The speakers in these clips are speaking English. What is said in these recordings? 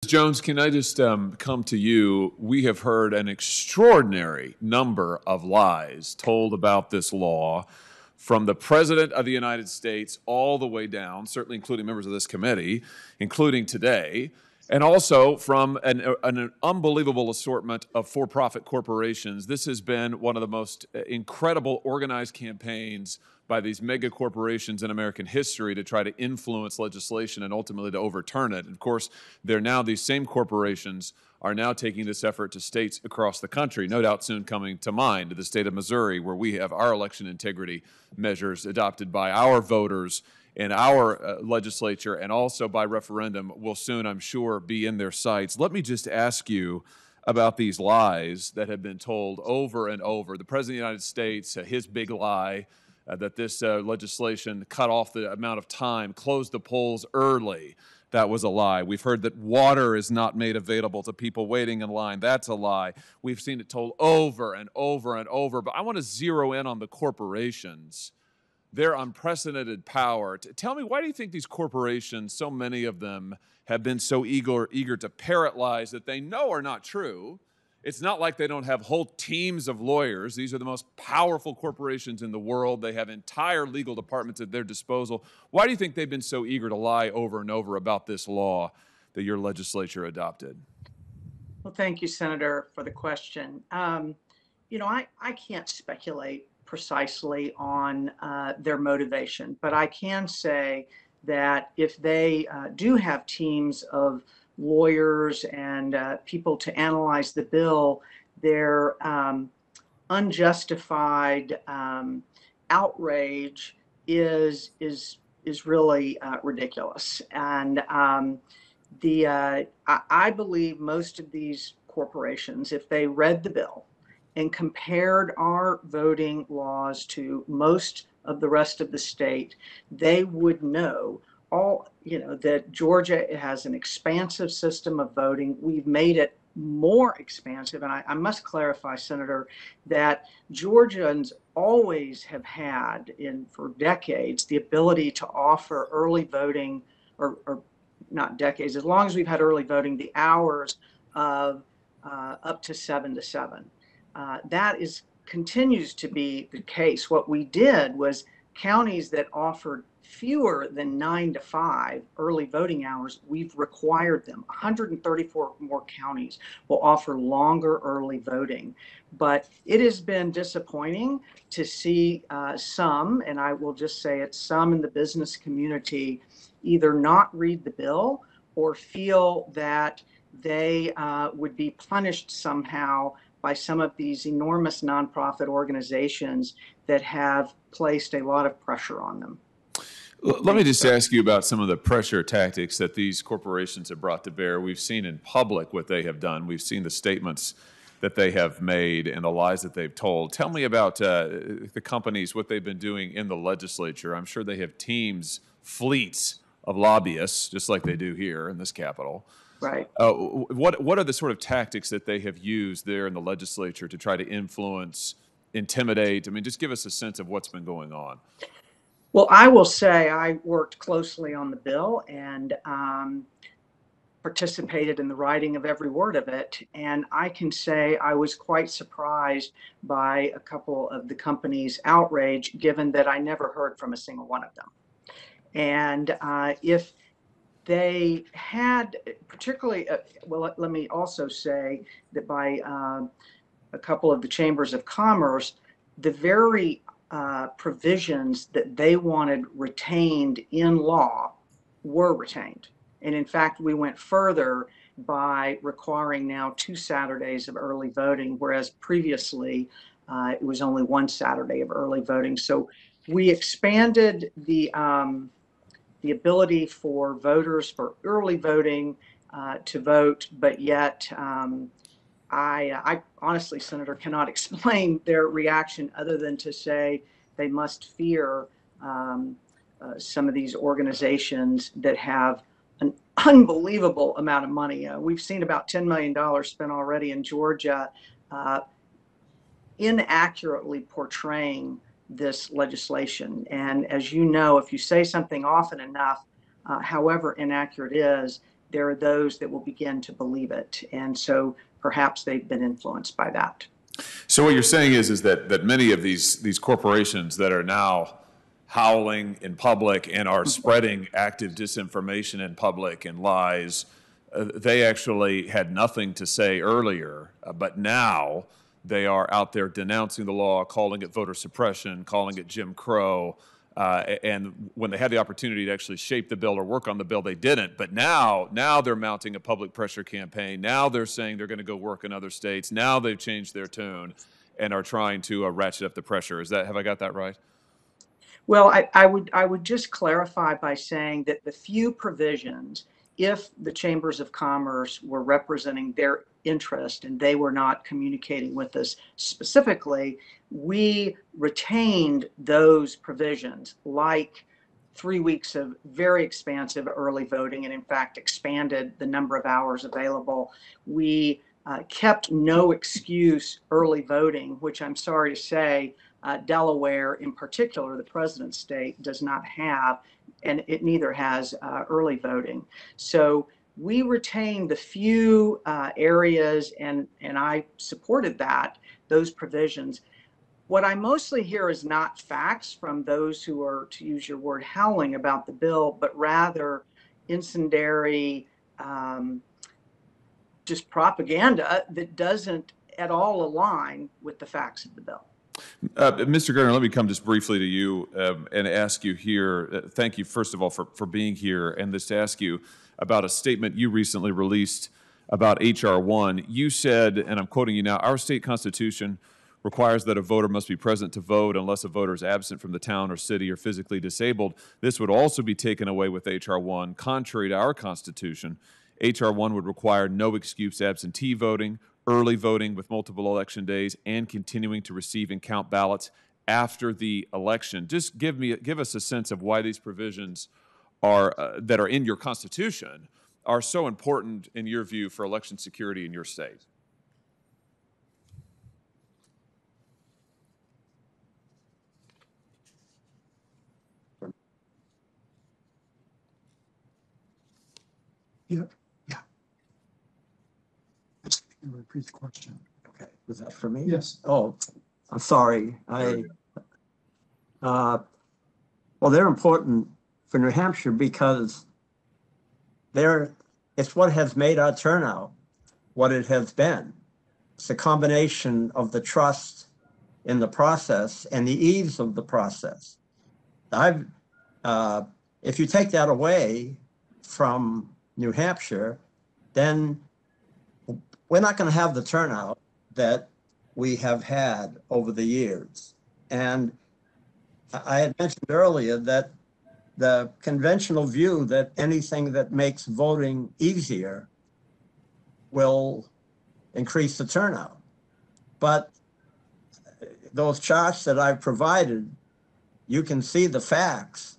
Jones, can I just come to you? We have heard an extraordinary number of lies told about this law from the President of the United States all the way down, certainly including members of this committee, including today, and also from an unbelievable assortment of for-profit corporations. This has been one of the most incredible organized campaigns by these mega corporations in American history to try to influence legislation and ultimately to overturn it. And of course, these same corporations are now taking this effort to states across the country, no doubt soon coming to mind, to the state of Missouri, where we have our election integrity measures adopted by our voters in our legislature, and also by referendum will soon, I'm sure, be in their sights. Let me just ask you about these lies that have been told over and over. The President of the United States, his big lie, that this legislation cut off the amount of time, closed the polls early. That was a lie. We've heard that water is not made available to people waiting in line. That's a lie. We've seen it told over and over and over. But I want to zero in on the corporations, their unprecedented power. Tell me, why do you think these corporations, so many of them, have been so eager to parrot lies that they know are not true? It's not like they don't have whole teams of lawyers. These are the most powerful corporations in the world. They have entire legal departments at their disposal. Why do you think they've been so eager to lie over and over about this law that your legislature adopted? Well, thank you, Senator, for the question. I can't speculate precisely on their motivation, but I can say that if they do have teams of lawyers and people to analyze the bill, their unjustified outrage is really ridiculous. And I believe most of these corporations, if they read the bill and compared our voting laws to most of the rest of the state, they would know that Georgia has an expansive system of voting. We've made it more expansive. And I must clarify, Senator, that Georgians always have had, for decades, the ability to offer early voting, or not decades, as long as we've had early voting, the hours of up to 7 to 7. That continues to be the case. What we did was counties that offered fewer than 9 to 5 early voting hours, we've required them. 134 more counties will offer longer early voting. But it has been disappointing to see some, and I will just say it, some in the business community either not read the bill or feel that they would be punished somehow by some of these enormous nonprofit organizations that have placed a lot of pressure on them. Let me just ask you about some of the pressure tactics that these corporations have brought to bear. We've seen in public what they have done. We've seen the statements that they have made and the lies that they've told. Tell me about the companies, what they've been doing in the legislature. I'm sure they have teams, fleets of lobbyists, just like they do here in this Capitol. Right. What are the sort of tactics that they have used there in the legislature to try to influence, intimidate? I mean, just give us a sense of what's been going on. Well, I will say I worked closely on the bill and participated in the writing of every word of it. And I can say I was quite surprised by a couple of the companies' outrage, given that I never heard from a single one of them. And if they had, particularly, let me also say that by a couple of the chambers of commerce, the very provisions that they wanted retained in law were retained. And in fact, we went further by requiring now 2 Saturdays of early voting, whereas previously it was only 1 Saturday of early voting. So we expanded the ability for voters for early voting to vote, but yet I honestly, Senator, cannot explain their reaction other than to say they must fear some of these organizations that have an unbelievable amount of money. We've seen about $10 million spent already in Georgia, inaccurately portraying this legislation. And as you know, if you say something often enough, however inaccurate it is, there are those that will begin to believe it. And so perhaps they've been influenced by that. So what you're saying is that many of these corporations that are now howling in public and are spreading active disinformation in public and lies, they actually had nothing to say earlier, but now they are out there denouncing the law, calling it voter suppression, calling it Jim Crow. And when they had the opportunity to actually shape the bill or work on the bill, they didn't. But now they're mounting a public pressure campaign. Now they're saying they're going to go work in other states. Now they've changed their tune and are trying to ratchet up the pressure. Have I got that right? Well, I would just clarify by saying that the few provisions, if the chambers of commerce were representing their interest and they were not communicating with us specifically, we retained those provisions, like 3 weeks of very expansive early voting, and in fact expanded the number of hours available. We kept no excuse early voting, which I'm sorry to say, Delaware in particular, the president's state, does not have, and it neither has early voting. So we retained the few areas, and I supported those provisions. What I mostly hear is not facts from those who are, to use your word, howling about the bill, but rather incendiary, just propaganda that doesn't at all align with the facts of the bill. Mr. Garner, let me come just briefly to you and ask you here, thank you, first of all, for being here, and just to ask you about a statement you recently released about H.R. 1. You said, and I'm quoting you now, "Our state constitution requires that a voter must be present to vote unless a voter is absent from the town or city or physically disabled. This would also be taken away with H.R. 1. Contrary to our constitution, H.R. 1 would require no excuse absentee voting, early voting with multiple election days, and continuing to receive and count ballots after the election." Just give us a sense of why these provisions that are in your Constitution are so important in your view for election security in your state. Yeah. Just repeat the question. Okay, was that for me? Yes. Oh, I'm sorry. Well, they're important for New Hampshire because it's what has made our turnout what it has been. It's a combination of the trust in the process and the ease of the process. If you take that away from New Hampshire, then we're not going to have the turnout that we have had over the years. And I had mentioned earlier that the conventional view that anything that makes voting easier will increase the turnout. But those charts that I've provided, you can see the facts.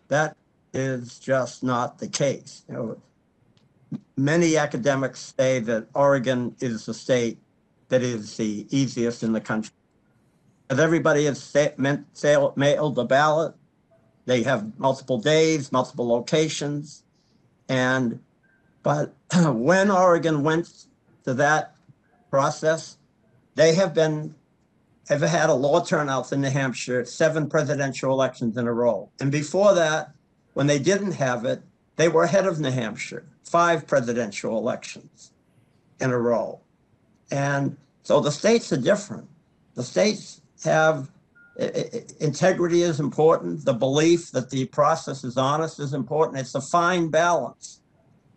That is just not the case. You know, many academics say that Oregon is the state that is the easiest in the country. As everybody has mailed the ballot, they have multiple days, multiple locations. But when Oregon went to that process, they have had a lower turnout than New Hampshire, 7 presidential elections in a row. And before that, when they didn't have it, they were ahead of New Hampshire, 5 presidential elections in a row. And so the states are different. The states have integrity is important. The belief that the process is honest is important. It's a fine balance.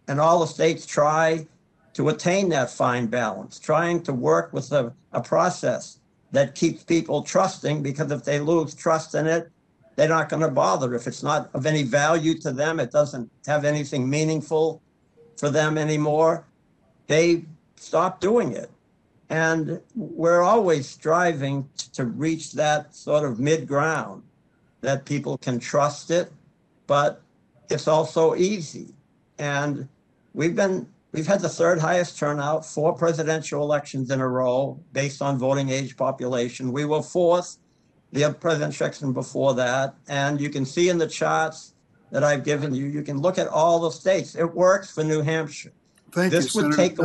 And all the states try to attain that fine balance, trying to work with a process that keeps people trusting, because if they lose trust in it, they're not going to bother. If it's not of any value to them, it doesn't have anything meaningful for them anymore, they stop doing it. And we're always striving to reach that sort of mid-ground, that people can trust it, but it's also easy. And we've had the 3rd highest turnout, 4 presidential elections in a row based on voting age population. We were 4th, the presidential election before that. And you can see in the charts that I've given you. You can look at all the states. It works for New Hampshire. Thank you, This would Senator. take